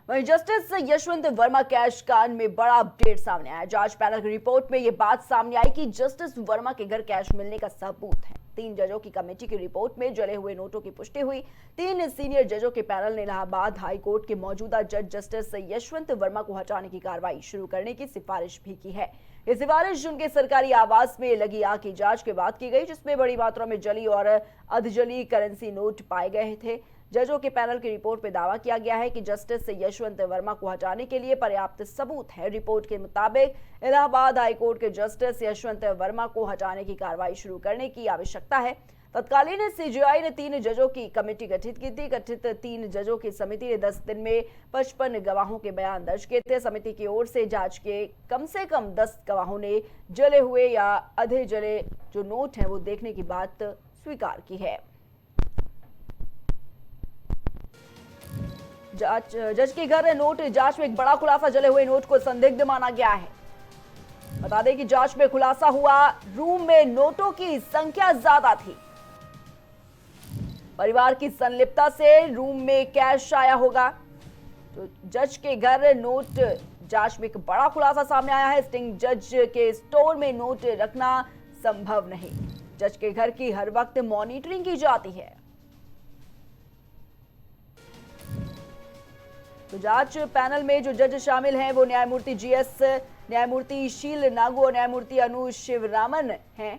वहीं justice Yashwant Verma cash कांड में बड़ा अपडेट सामने आया। जांच पैनल की रिपोर्ट में यह बात सामने आई कि जस्टिस वर्मा के घर कैश मिलने का सबूत है। 3 जजों की कमेटी की रिपोर्ट में जले हुए नोटों की पुष्टि हुई। 3 सीनियर जजों के पैनल ने इलाहाबाद हाई कोर्ट के मौजूदा जज जस्टिस यशवंत वर्मा को हटाने की कार्रवाई शुरू करने की सिफारिश भी की है। ये सिफारिश उनके सरकारी आवास में लगी आग की जांच के बाद की गई, जिसमें बड़ी मात्रा में जली और अधजली करेंसी नोट पाए गए थे। जजों के पैनल की रिपोर्ट में दावा किया गया है कि जस्टिस यशवंत वर्मा को हटाने के लिए पर्याप्त सबूत है। रिपोर्ट के मुताबिक इलाहाबाद हाईकोर्ट के जस्टिस यशवंत वर्मा को हटाने की कार्रवाई शुरू करने की आवश्यकता है। तत्कालीन सीजेआई ने 3 जजों की कमेटी गठित की थी। गठित 3 जजों की समिति ने 10 दिन में 55 गवाहों के बयान दर्ज किए थे। समिति की ओर से जांच के कम से कम 10 गवाहों ने जले हुए या आधे जले जो नोट हैं वो देखने की बात स्वीकार की है। जज के घर नोट जांच में एक बड़ा खुलासा, जले हुए नोट को संदिग्ध माना गया है। बता दें कि जांच में खुलासा हुआ रूम में नोटों की संख्या ज्यादा थी। परिवार की संलिप्तता से रूम में कैश आया होगा। तो जज के घर नोट जांच में एक बड़ा खुलासा सामने आया है। सिटिंग जज के स्टोर में नोट रखना संभव नहीं। जज के घर की हर वक्त मॉनिटरिंग की जाती है। तो जांच पैनल में जो जज शामिल हैं वो न्यायमूर्ति जीएस, न्यायमूर्ति शील नागू और न्यायमूर्ति अनु शिवरामन हैं।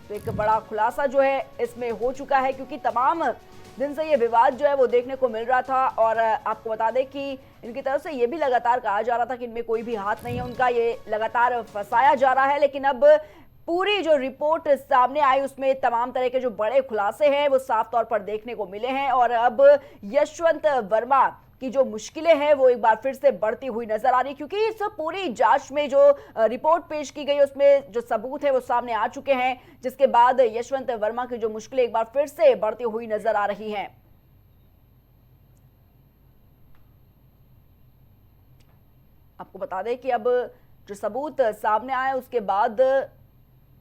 तो एक बड़ा खुलासा जो है इसमें हो चुका है, क्योंकि तमाम दिन से ये विवाद जो है वो देखने को मिल रहा था। और आपको बता दें कि इनकी तरफ से ये भी लगातार कहा जा रहा था कि इनमें कोई भी हाथ नहीं है उनका, ये लगातार फंसाया जा रहा है। लेकिन अब पूरी जो रिपोर्ट सामने आई उसमें तमाम तरह के जो बड़े खुलासे हैं वो साफ तौर पर देखने को मिले हैं। और अब यशवंत वर्मा की जो मुश्किलें हैं वो एक बार फिर से बढ़ती हुई नजर आ रही है, क्योंकि इस पूरी जांच में जो रिपोर्ट पेश की गई उसमें जो सबूत है वो सामने आ चुके हैं, जिसके बाद यशवंत वर्मा की जो मुश्किलें एक बार फिर से बढ़ती हुई नजर आ रही हैं। आपको बता दें कि अब जो सबूत सामने आए उसके बाद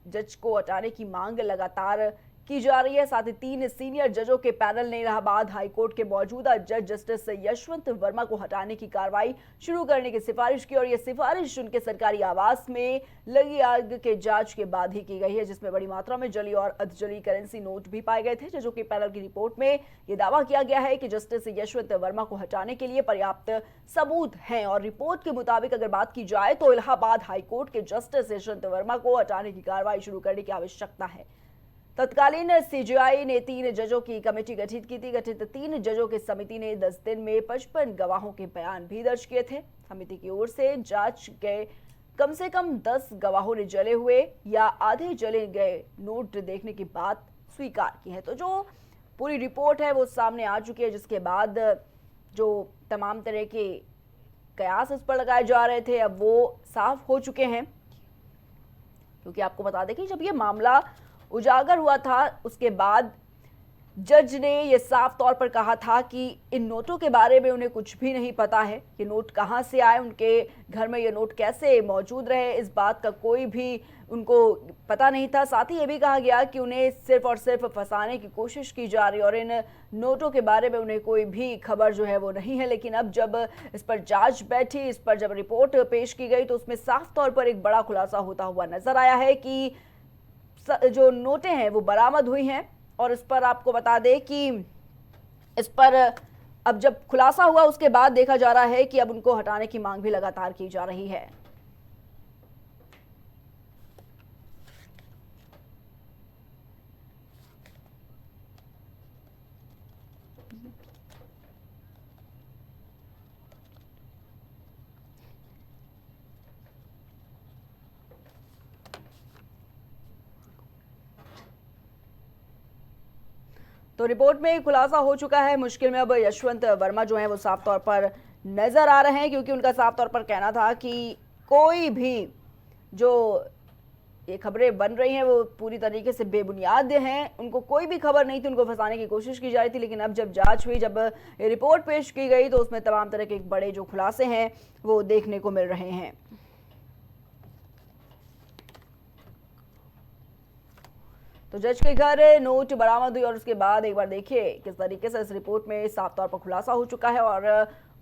जज को हटाने की मांग लगातार की जा रही है। साथ ही 3 सीनियर जजों के पैनल ने इलाहाबाद हाईकोर्ट के मौजूदा जज जस्टिस यशवंत वर्मा को हटाने की कार्रवाई शुरू करने की सिफारिश की। और यह सिफारिश उनके सरकारी आवास में लगी आग के जांच के बाद ही की गई है, जिसमें बड़ी मात्रा में जली और अधजली करेंसी नोट भी पाए गए थे। जजों के पैनल की रिपोर्ट में यह दावा किया गया है कि जस्टिस यशवंत वर्मा को हटाने के लिए पर्याप्त सबूत हैं। और रिपोर्ट के मुताबिक अगर बात की जाए तो इलाहाबाद हाईकोर्ट के जस्टिस यशवंत वर्मा को हटाने की कार्रवाई शुरू करने की आवश्यकता है। तत्कालीन सीजेआई ने 3 जजों की कमेटी गठित की थी। गठित 3 जजों की समिति ने 10 दिन में 55 गवाहों के बयान भी दर्ज किए थे। समिति की ओर से जांच के कम से कम 10 गवाहों ने जले हुए या आधे जले गए नोट देखने की बात स्वीकार की है। तो जो पूरी रिपोर्ट है वो सामने आ चुकी है, जिसके बाद जो तमाम तरह के कयास इस पर लगाए जा रहे थे अब वो साफ हो चुके हैं। क्योंकि आपको बता दें कि जब ये मामला उजागर हुआ था उसके बाद जज ने यह साफ तौर पर कहा था कि इन नोटों के बारे में उन्हें कुछ भी नहीं पता है। ये नोट कहां से आए, उनके घर में ये नोट कैसे मौजूद रहे, इस बात का कोई भी उनको पता नहीं था। साथ ही ये भी कहा गया कि उन्हें सिर्फ और सिर्फ फंसाने की कोशिश की जा रही है और इन नोटों के बारे में उन्हें कोई भी खबर जो है वो नहीं है। लेकिन अब जब इस पर जांच बैठी, इस पर जब रिपोर्ट पेश की गई तो उसमें साफ तौर पर एक बड़ा खुलासा होता हुआ नजर आया है कि जो नोटें हैं वो बरामद हुई हैं। और इस पर आपको बता दें कि इस पर अब जब खुलासा हुआ उसके बाद देखा जा रहा है कि अब उनको हटाने की मांग भी लगातार की जा रही है। तो रिपोर्ट में खुलासा हो चुका है। मुश्किल में अब यशवंत वर्मा जो है वो साफ तौर पर नजर आ रहे हैं, क्योंकि उनका साफ तौर पर कहना था कि कोई भी जो ये खबरें बन रही हैं वो पूरी तरीके से बेबुनियाद हैं। उनको कोई भी खबर नहीं थी, उनको फंसाने की कोशिश की जा रही थी। लेकिन अब जब जांच हुई, जब रिपोर्ट पेश की गई तो उसमें तमाम तरह के बड़े जो खुलासे हैं वो देखने को मिल रहे हैं। तो तो जज के घर नोट बरामद हुई और उसके बाद एक बार देखिए किस तरीके से इस रिपोर्ट में साफ तौर पर खुलासा हो चुका है और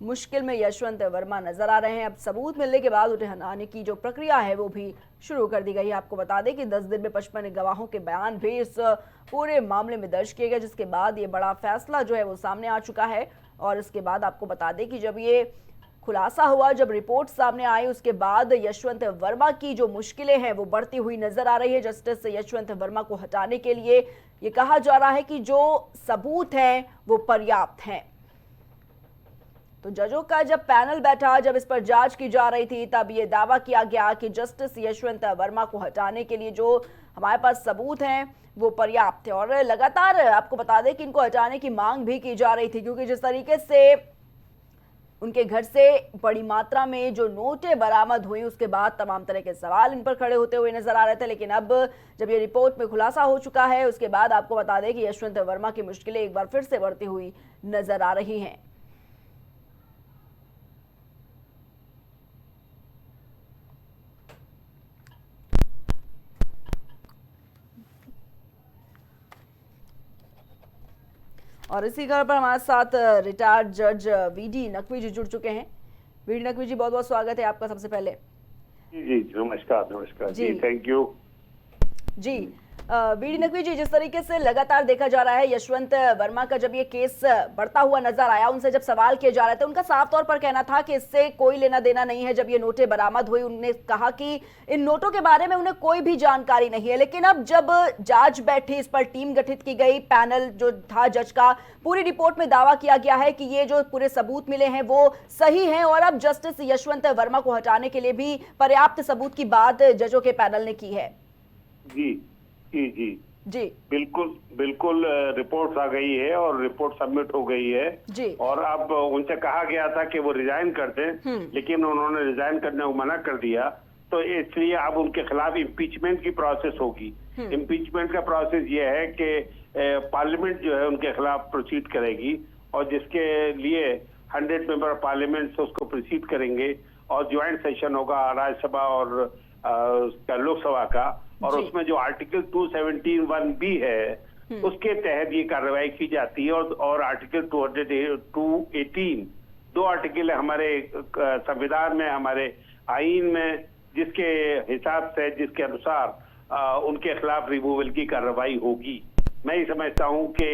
मुश्किल में यशवंत वर्मा नजर आ रहे हैं। अब सबूत मिलने के बाद उन्हें हटाने की जो प्रक्रिया है वो भी शुरू कर दी गई है। आपको बता दें कि 10 दिन में 55 गवाहों के बयान भी इस पूरे मामले में दर्ज किए गए, जिसके बाद ये बड़ा फैसला जो है वो सामने आ चुका है। और इसके बाद आपको बता दें कि जब ये खुलासा हुआ, जब रिपोर्ट सामने आई, उसके बाद यशवंत वर्मा की जो मुश्किलें हैं वो बढ़ती हुई नजर आ रही है। जस्टिस यशवंत वर्मा को हटाने के लिए ये कहा जा रहा है कि जो सबूत हैं वो पर्याप्त हैं। तो जजों का जब पैनल बैठा, जब इस पर जांच की जा रही थी, तब ये दावा किया गया कि जस्टिस यशवंत वर्मा को हटाने के लिए जो हमारे पास सबूत हैं वो पर्याप्त थे। और लगातार आपको बता दें कि इनको हटाने की मांग भी की जा रही थी, क्योंकि जिस तरीके से उनके घर से बड़ी मात्रा में जो नोटें बरामद हुई, उसके बाद तमाम तरह के सवाल इन पर खड़े होते हुए नजर आ रहे थे। लेकिन अब जब ये रिपोर्ट में खुलासा हो चुका है, उसके बाद आपको बता दें कि यशवंत वर्मा की मुश्किलें एक बार फिर से बढ़ती हुई नजर आ रही हैं। और इसी खबर पर हमारे साथ रिटायर्ड जज वीडी नकवी जी जुड़ चुके हैं। वीडी नकवी जी, बहुत बहुत स्वागत है आपका। सबसे पहले जी नमस्कार जी, थैंक यू जी। वीडी नकवी जी, जिस तरीके से लगातार देखा जा रहा है, यशवंत वर्मा का जब ये केस बढ़ता हुआ नजर आया, उनसे जब सवाल किए जा रहे थे, उनका साफ तौर पर कहना था कि इससे कोई लेना देना नहीं है। जब ये नोटें बरामद हुई, उन्होंने कहा कि इन नोटों के बारे में उन्हें कोई भी जानकारी नहीं है। लेकिन अब जब जांच बैठी, इस पर टीम गठित की गई, पैनल जो था जज का, पूरी रिपोर्ट में दावा किया गया है कि ये जो पूरे सबूत मिले हैं वो सही हैं और अब जस्टिस यशवंत वर्मा को हटाने के लिए भी पर्याप्त सबूत की बात जजों के पैनल ने की है। जी जी जी जी बिल्कुल रिपोर्ट आ गई है और रिपोर्ट सबमिट हो गई है जी। और अब उनसे कहा गया था कि वो रिजाइन कर दें, लेकिन उन्होंने रिजाइन करने को मना कर दिया। तो इसलिए अब उनके खिलाफ इम्पीचमेंट की प्रोसेस होगी। इम्पीचमेंट का प्रोसेस ये है कि पार्लियामेंट जो है उनके खिलाफ प्रोसीड करेगी और जिसके लिए 100 मेंबर ऑफ पार्लियामेंट उसको प्रोसीड करेंगे और ज्वाइंट सेशन होगा राज्यसभा और लोकसभा का, और उसमें जो आर्टिकल 217(1)(b है उसके तहत ये कार्रवाई की जाती है और आर्टिकल 218 दो आर्टिकल है हमारे संविधान में, हमारे आईन में, जिसके हिसाब से, जिसके अनुसार उनके खिलाफ रिमूवल की कार्रवाई होगी। मैं ये समझता हूँ कि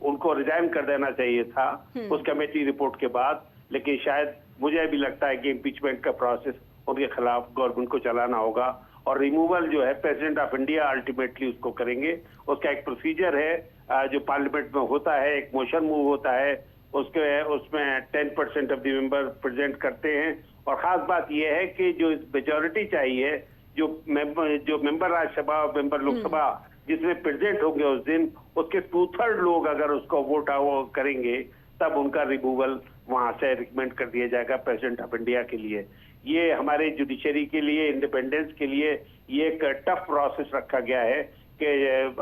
उनको रिजाइन कर देना चाहिए था उस कमेटी रिपोर्ट के बाद, लेकिन शायद मुझे भी लगता है कि इम्पीचमेंट का प्रोसेस उनके खिलाफ गवर्नमेंट को चलाना होगा और रिमूवल जो है प्रेसिडेंट ऑफ इंडिया अल्टीमेटली उसको करेंगे। उसका एक प्रोसीजर है जो पार्लियामेंट में होता है, एक मोशन मूव होता है, उसमें 10% ऑफ द मेंबर प्रेजेंट करते हैं। और खास बात यह है कि जो मेजोरिटी चाहिए, जो मेंबर राज्यसभा और मेंबर लोकसभा जिसमें प्रेजेंट होंगे उस दिन, उसके 2/3 लोग अगर उसको वोट करेंगे तब उनका रिमूवल वहां से रिकमेंड कर दिया जाएगा प्रेसिडेंट ऑफ इंडिया के लिए। ये हमारे जुडिशरी के लिए, इंडिपेंडेंस के लिए ये एक टफ प्रोसेस रखा गया है कि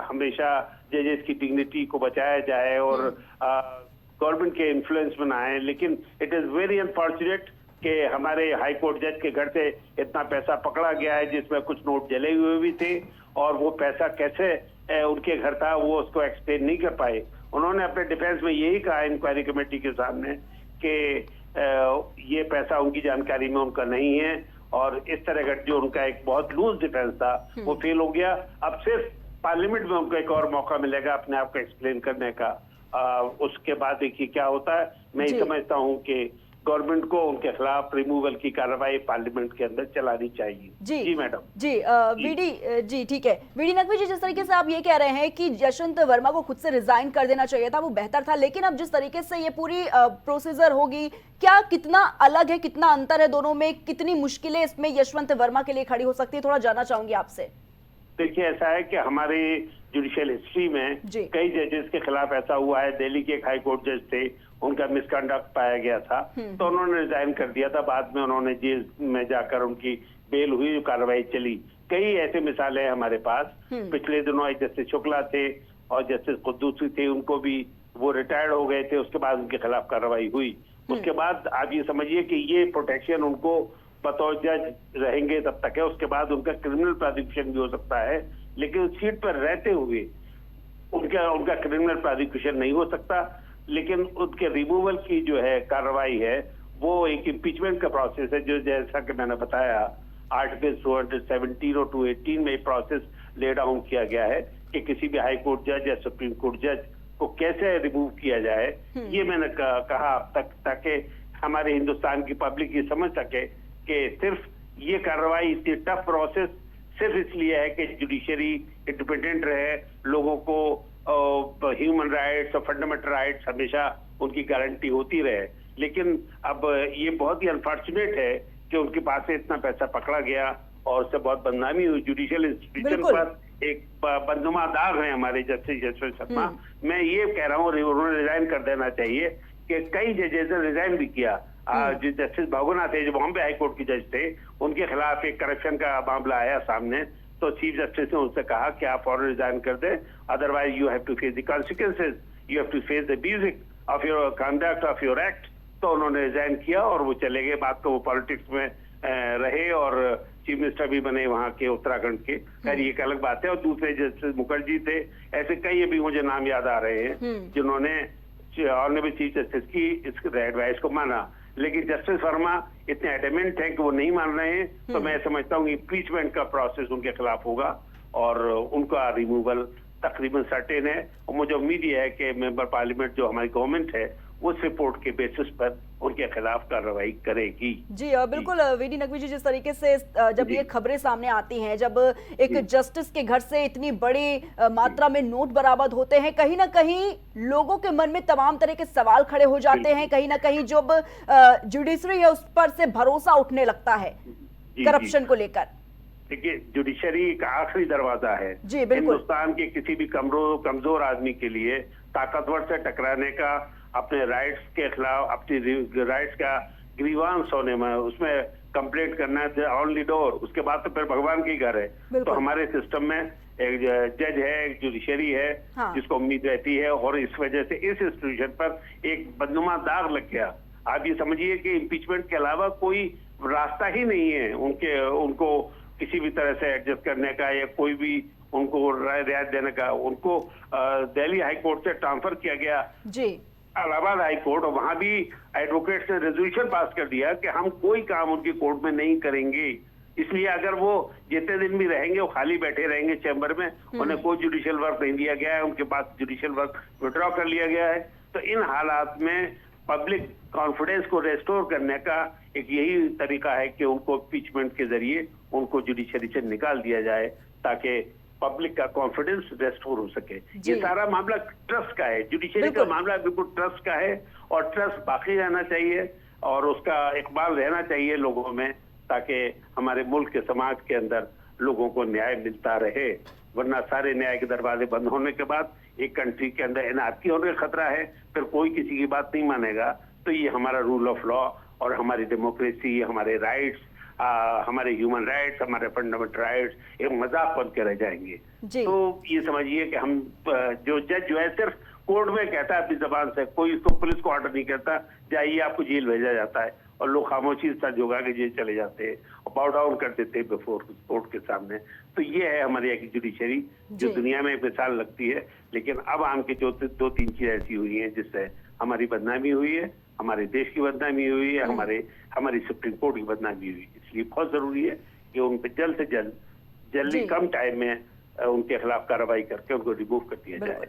हमेशा जजेस की डिग्निटी को बचाया जाए और गवर्नमेंट के इन्फ्लुएंस में ना आए। लेकिन इट इज वेरी अनफॉर्चुनेट कि हमारे हाई कोर्ट जज के घर से इतना पैसा पकड़ा गया है जिसमें कुछ नोट जले हुए भी थे और वो पैसा कैसे उनके घर था वो उसको एक्सप्लेन नहीं कर पाए। उन्होंने अपने डिफेंस में यही कहा इंक्वायरी कमेटी के सामने कि ये पैसा उनकी जानकारी में उनका नहीं है और इस तरह का जो उनका एक बहुत लूज डिफेंस था वो फेल हो गया। अब सिर्फ पार्लियामेंट में उनको एक और मौका मिलेगा अपने आप को एक्सप्लेन करने का। उसके बाद देखिए क्या होता है। मैं ये समझता हूँ कि गवर्नमेंट को उनके खिलाफ रिमूवल की कार्रवाई पार्लियामेंट के अंदर चलानी चाहिए। जी मैडम। जी वीडी जी, ठीक है। वीडी नकवी जी, जिस तरीके से आप ये कह रहे हैं कि यशवंत वर्मा को खुद से रिजाइन कर देना चाहिए था, वो बेहतर था, लेकिन अब जिस तरीके से ये पूरी प्रोसीजर होगी, क्या कितना अलग है, कितना अंतर है दोनों में, कितनी मुश्किलें इसमें यशवंत वर्मा के लिए खड़ी हो सकती है, थोड़ा जानना चाहूंगी आपसे। देखिए ऐसा है कि हमारी जुडिशियल हिस्ट्री में कई जजेस के खिलाफ ऐसा हुआ है। दिल्ली के एक हाई कोर्ट जज थे, उनका मिसकंडक्ट पाया गया था तो उन्होंने रिजाइन कर दिया था। बाद में उन्होंने जेल में जाकर उनकी बेल हुई, जो कार्रवाई चली। कई ऐसे मिसालें हैं हमारे पास। पिछले दिनों एक जस्टिस शुक्ला थे और जस्टिस कुद्दूसी थे, उनको भी वो रिटायर्ड हो गए थे, उसके बाद उनके खिलाफ कार्रवाई हुई। उसके बाद आप ये समझिए कि ये प्रोटेक्शन उनको बतौर जज रहेंगे तब तक है। उसके बाद उनका क्रिमिनल प्रोसिक्यूशन भी हो सकता है, लेकिन उस सीट पर रहते हुए उनका क्रिमिनल प्रोसिक्यूशन नहीं हो सकता। लेकिन उनके रिमूवल की जो है कार्रवाई है वो एक इम्पीचमेंट का प्रोसेस है, जो जैसा कि मैंने बताया आर्टिकल 217 और 218 में प्रोसेस ले डाउन किया गया है कि किसी भी हाई कोर्ट जज या सुप्रीम कोर्ट जज को कैसे रिमूव किया जाए। ये मैंने कहा अब तक, ताकि हमारे हिंदुस्तान की पब्लिक ये समझ सके कि सिर्फ ये कार्रवाई इतनी टफ प्रोसेस सिर्फ इसलिए है कि जुडिशरी इंडिपेंडेंट रहे, लोगों को ह्यूमन राइट्स और फंडामेंटल राइट्स हमेशा उनकी गारंटी होती रहे। लेकिन अब ये बहुत ही अनफॉर्चुनेट है कि उनके पास से इतना पैसा पकड़ा गया और उससे बहुत बदनामी हुई जुडिशियल इंस्टीट्यूशन पर। एक बदनुमा दाग है हमारे जस्टिस यशवंत शर्मा। मैं ये कह रहा हूँ उन्होंने रिजाइन कर देना चाहिए, कि कई जजेस ने रिजाइन भी किया। जो जस्टिस भागुनाथ थे, जो बॉम्बे हाई कोर्ट के जज थे, उनके खिलाफ एक करप्शन का मामला आया सामने, तो चीफ जस्टिस ने उनसे कहा कि आप फौरन रिजाइन कर दें, otherwise you have to face the consequences, you have to face the abuse of your conduct of your act. तो उन्होंने रिजाइन किया और वो चले गए। बात तो वो पॉलिटिक्स में रहे और चीफ मिनिस्टर भी बने वहां के उत्तराखंड के। खैर ये एक अलग बात है। और दूसरे जस्टिस मुखर्जी थे, ऐसे कई अभी मुझे नाम याद आ रहे हैं जिन्होंने ऑनरेबल चीफ जस्टिस की इस एडवाइस को माना। लेकिन जस्टिस वर्मा इतने एडमेंट हैं कि वो नहीं मान रहे हैं। तो मैं समझता हूँ इम्पीचमेंट का प्रोसेस उनके खिलाफ होगा और उनका रिमूवल तकरीबन सर्टेन है। और मुझे उम्मीद ये है कि मेंबर पार्लियामेंट जो हमारी गवर्नमेंट है उस रिपोर्ट के बेसिस पर उनके खिलाफ कार्रवाई करेगी। जी बिल्कुल वीडी नकवी जी, जिस तरीके से जब ये खबरें सामने आती हैं, जब एक जस्टिस के घर से इतनी बड़ी मात्रा में नोट बरामद होते हैं, कहीं ना कहीं लोगों के मन में तमाम तरह के सवाल खड़े हो जाते हैं। कहीं ना कहीं जब जुडिशरी है उस पर से भरोसा उठने लगता है करप्शन को लेकर। देखिए, जुडिशरी का आखिरी दरवाजा है हिंदुस्तान के किसी भी कमजोर आदमी के लिए ताकतवर से टकराने का, अपने राइट्स के खिलाफ अपनी राइट्स का ग्रीवांस होने में उसमें कंप्लेंट करना है ओनली डोर। उसके बाद तो फिर भगवान के घर है। तो हमारे सिस्टम में एक जज है, एक जुडिशरी है, जिसको उम्मीद रहती है और इस वजह से इस इंस्टीट्यूशन पर एक बदनुमा दाग लग गया। आप ये समझिए कि इम्पीचमेंट के अलावा कोई रास्ता ही नहीं है उनको किसी भी तरह से एडजस्ट करने का या कोई भी उनको रियायत देने का। उनको दिल्ली हाई कोर्ट से ट्रांसफर किया गया जी इलाहाबाद हाई कोर्ट, और वहां भी एडवोकेट्स ने रेजोल्यूशन पास कर दिया कि हम कोई काम उनकी कोर्ट में नहीं करेंगे। इसलिए अगर वो जितने दिन भी रहेंगे वो खाली बैठे रहेंगे चैम्बर में, उन्हें कोई जुडिशियल वर्क नहीं दिया गया है, उनके पास जुडिशियल वर्क विड्रॉ कर लिया गया है। तो इन हालात में पब्लिक कॉन्फिडेंस को रेस्टोर करने का एक यही तरीका है कि उनको इम्पीचमेंट के जरिए उनको जुडिशरी से निकाल दिया जाए, ताकि पब्लिक का कॉन्फिडेंस रेस्टोर हो सके। ये सारा मामला ट्रस्ट का है, जुडिशरी का मामला बिल्कुल ट्रस्ट का है और ट्रस्ट बाकी रहना चाहिए और उसका इकबाल रहना चाहिए लोगों में, ताकि हमारे मुल्क के समाज के अंदर लोगों को न्याय मिलता रहे। वरना सारे न्याय के दरवाजे बंद होने के बाद एक कंट्री के अंदर एनार्की होने का खतरा है, फिर कोई किसी की बात नहीं मानेगा। तो ये हमारा रूल ऑफ लॉ और हमारी डेमोक्रेसी, हमारे राइट्स, हमारे ह्यूमन राइट्स, हमारे फंडामेंटल राइट्स एक मजाक बन के रह जाएंगे। तो ये समझिए कि हम जो जज जो है सिर्फ कोर्ट में कहता है अपनी जबान से, कोई इसको पुलिस को ऑर्डर नहीं करता जाइए आपको जेल भेजा जाता है, और लोग खामोशी से झुका के जेल चले जाते हैं और बाउ डाउन कर देते हैं बिफोर कोर्ट के सामने। तो ये है हमारी एक जुडिशरी जो दुनिया में एक मिसाल लगती है। लेकिन अब आम के जो 2-3 चीजें ऐसी हुई हैं जिससे हमारी बदनामी हुई है, हमारे देश की बदनामी हुई है, हमारी सुप्रीम कोर्ट की बदनामी हुई है। इसलिए बहुत जरूरी है कि उन पर जल्द से जल्दी कम टाइम में उनके खिलाफ कार्रवाई करके उनको रिमूव कर दिया जाए।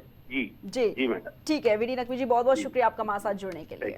जी मैडम। ठीक है वीडी नकवी जी, बहुत बहुत शुक्रिया आपका हमारे साथ जुड़ने के लिए।